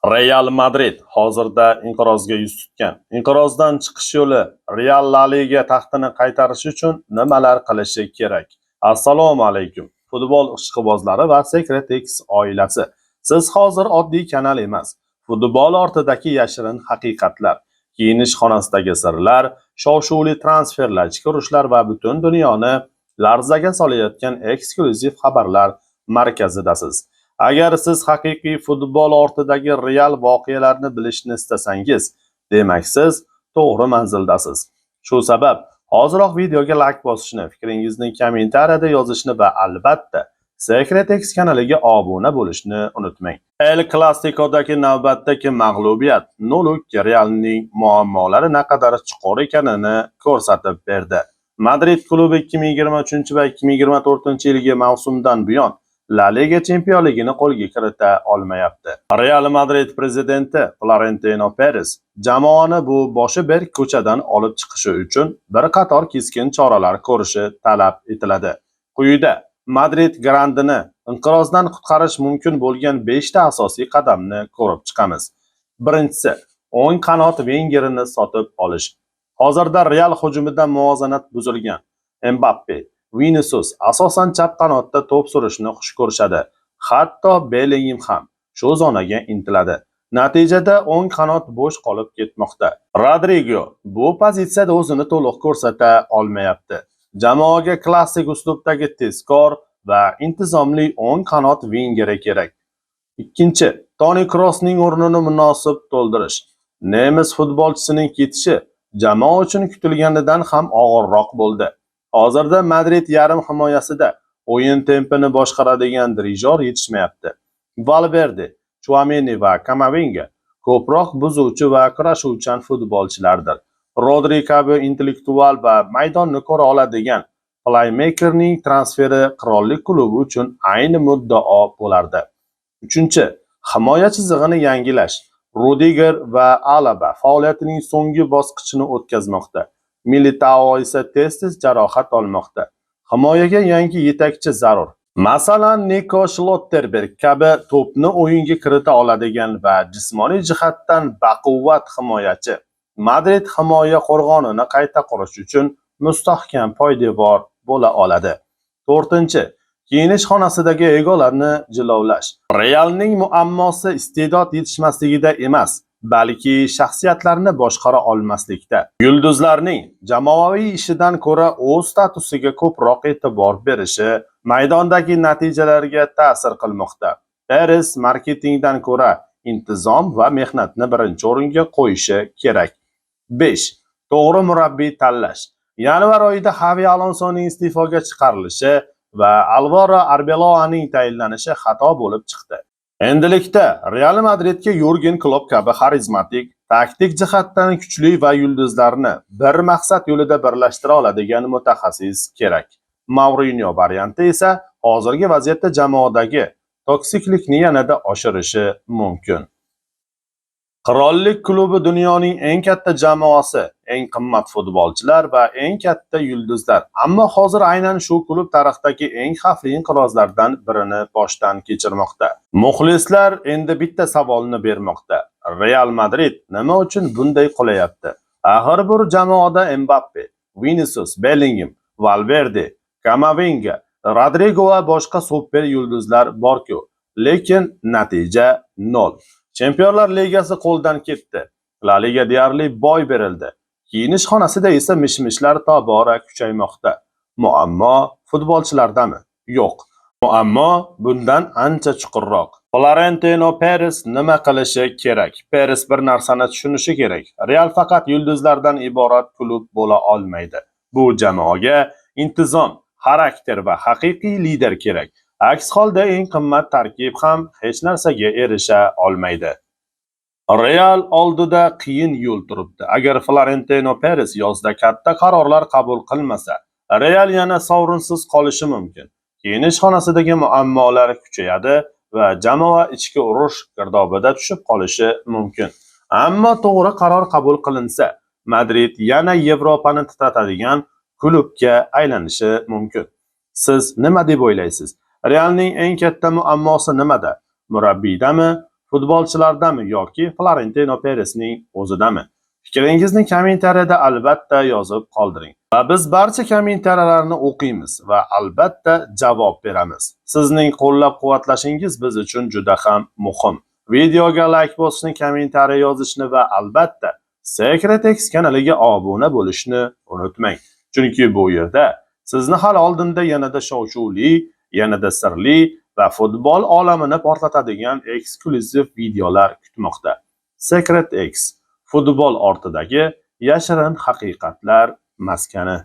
Real Madrid hozirda inqirozga yuz tutgan. Inqirozdan chiqish yo'li: Real La Liga taxtini qaytarish uchun nimalar qilishi kerak? Assalomu alaykum. Futbol ishqibozlari va Secret X oilasi. Siz hozir oddiy kanal emas. Futbol ortidagi yashirin haqiqatlar, kiyinish xonasidagi sirlar, shov-shuvli transferlar, chiqarishlar va butun dunyoni larzaga solayotgan eksklyuziv xabarlar markazidasiz. Agar siz haqiqiy futbol ortidagi real voqealarni bilishni istasangiz, demak siz to'g'ri manzildasiz. Shu sabab hoziroq videoga like bosishni, fikringizni kommentariyada yozishni va albatta Secret X kanaliga obuna bo'lishni unutmang. El Clasico'dagi navbatdagi mag'lubiyat Noluk Realning muammolari naqadar chuqur ekanini ko'rsatib berdi. Madrid klubi 2023 va 2024-yilgi mavsumdan buyon La Liga chempionligini qo'lga kirita olmayapti. Real Madrid prezidenti Florentino Perez jamoani bu boshi berk ko'chadan olib chiqishi uchun bir qator keskin choralar ko'rishi talab etiladi. Quyida Madrid grandini inqirozdan qutqarish mumkin bo'lgan 5 ta asosiy qadamni ko'rib chiqamiz. Birinchisi, o'ng qanot Wengerni sotib olish. Hozirda Real hujumida muvozanat buzilgan. Mbappe, Vinicius asosan chap qanotda to'p surishni xush ko'rishadi. Hatto Bellingham ham shu zonaga intiladi. Natijada o'ng qanot bo'sh qolib ketmoqda. Rodrigo bu pozitsiyada o'zini to'liq ko'rsata olmayapti. Jamoaga klassik uslubdagi tezkor va intizomli o'ng qanot Wingeri kerak. Ikkinchi, Toni Kroosning o'rnini munosib to'ldirish. Nemis futbolchisining ketishi jamoa uchun kutilganidan ham og'irroq bo'ldi. Hozirda Madrid yarim himoyasida o'yin tempini boshqaradigan dirijor yetishmayapti. Valverde, Tchouameni va Camavinga ko'proq buzuvchi va kurashuvchan futbolchilardir. Rodri kabi intellektual va maydonni ko'ra oladigan playmakerning transferi qirollik klubi uchun ayni muddao bo'lardi. Uchinchi, himoya chizig'ini yangilash. Rudiger va Alaba faoliyatining so'nggi bosqichini o'tkazmoqda. Militao esa tez-tez jarohat olmoqda. Himoyaga yangi yetakchi zarur. Masalan, Nico Schlotterberg kabi to'pni o'yinga kirita oladigan va jismoniy jihatdan baquvvat himoyachi. Madrid himoya qo'rg'onini qayta qurish uchun mustahkam poydevor bo'la oladi. To'rtinchi, kiyinish xonasidagi egolarni jilovlash. Realning muammosi iste'dod yetishmasligida emas, balki shaxsiyatlarni boshqara olmaslikda. Yulduzlarning jamoaviy ishidan ko'ra o'z statusiga ko'proq e'tibor berishi maydondagi natijalarga ta'sir qilmoqda. Perez marketingdan ko'ra intizom va mehnatni birinchi o'ringa qo'yishi kerak. 5. To'g'ri murabbiy tanlash. Yanvar oyida Xavi Alonsoning iste'foga chiqarilishi va Alvaro Arbeloaning tayinlanishi xato bo'lib chiqdi. Endilikda Real Madridga Jurgen Klopp kabi xarizmatik, taktik jihatdan kuchli va yulduzlarni bir maqsad yo'lida birlashtira oladigan mutaxassis kerak. Mourinho varianti esa hozirgi vaziyatda jamoadagi toksiklikni yanada oshirishi mumkin. Qirollik klubi dunyoning eng katta jamoasi, eng qimmat futbolchilar va eng katta yulduzlar. Ammo hozir aynan shu klub tarixdagi eng xavfli inqirozlardan birini boshdan kechirmoqda. Muxlislar endi bitta savolni bermoqda. Real Madrid nima uchun bunday qilyapti? Axir bir jamoada Mbappe, Vinicius, Bellingham, Valverde, Camavinga, Rodrigo va boshqa super yulduzlar bor-ku, lekin natija nol. Chempionlar Ligasi qo'ldan ketdi. La Liga deyarli boy berildi. Kiyinish xonasida esa mishmishlar tobora kuchaymoqda. Muammo futbolchilardami? Yo'q. Muammo bundan ancha chuqurroq. Florentino Perez nima qilishi kerak? Perez bir narsani tushunishi kerak. Real faqat yulduzlardan iborat klub bo'la olmaydi. Bu jamoaga intizom, xarakter va haqiqiy lider kerak. Aks holda eng qimmat tarkib ham hech narsaga erisha olmaydi. Real oldida qiyin yo'l turibdi. Agar Florentino Perez yozda katta qarorlar qabul qilmasa, Real yana sovrinsiz qolishi mumkin. Kiyinish xonasidagi muammolar kuchayadi va jamoa ichki urush girdobida tushib qolishi mumkin. Ammo to'g'ri qaror qabul qilinsa, Madrid yana Yevropani titratadigan klubga aylanishi mumkin. Siz nima deb o'ylaysiz? Realning eng katta muammosi nimada? Murabbiydami? Futbolchilardami yoki Florentino Perezning o'zidami? Fikringizni kommentariyada albatta yozib qoldiring. Va biz barcha kommentariyalarni o'qiymiz va albatta javob beramiz. Sizning qo'llab-quvvatlashingiz biz uchun juda ham muhim. Videoga like bosishni, kommentariy yozishni va albatta Secret X kanaliga obuna bo'lishni unutmang. Chunki bu yerda sizni hali oldinda yanada shov-shuvli, yanada sirli va futbol olamini portlatadigan eksklyuziv videolar kutmoqda. Secret X, futbol ortidagi yashirin haqiqatlar maskani.